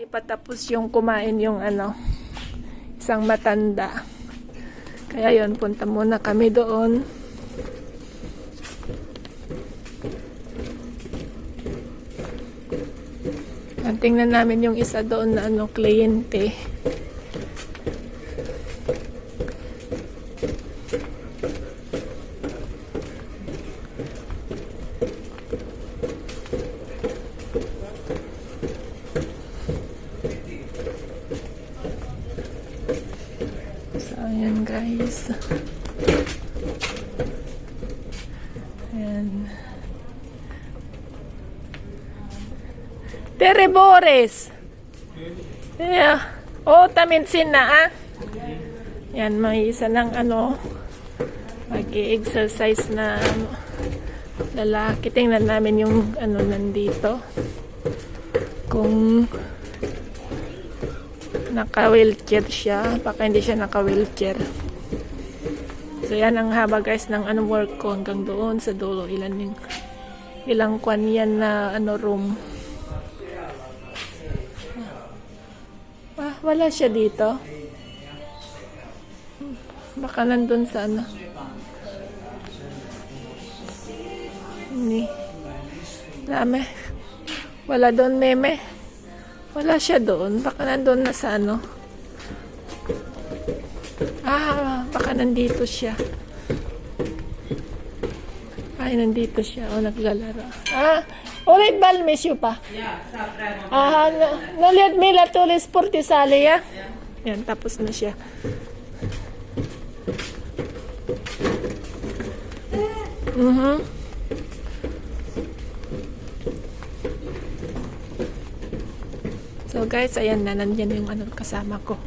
patapos yung kumain yung isang matanda. Kaya yon, punta muna kami doon. Tingnan namin yung isa doon na kliyente. So, ayan guys. Ayan. Tere Boris. Yeah. Oh, taminsin na Yan, may isa ng mag-i-exercise na lalaki. Tingnan namin yung nandito. Kung naka-wheelchair siya. Baka hindi siya naka-wheelchair. So, yan ang haba guys ng work ko hanggang doon sa dulo. Ilang kwan yan na room. Wala siya dito. Baka nandun sa Dami. Wala doon, meme. Wala siya doon. Baka nandun na sa baka nandito siya. Ay, nandito siya. Naglalaro. Ulit bal, miss you pa. Nulit mila tulis portisali, ya. Yan, tapos na siya. So guys, ayan na, nandyan yung kasama ko.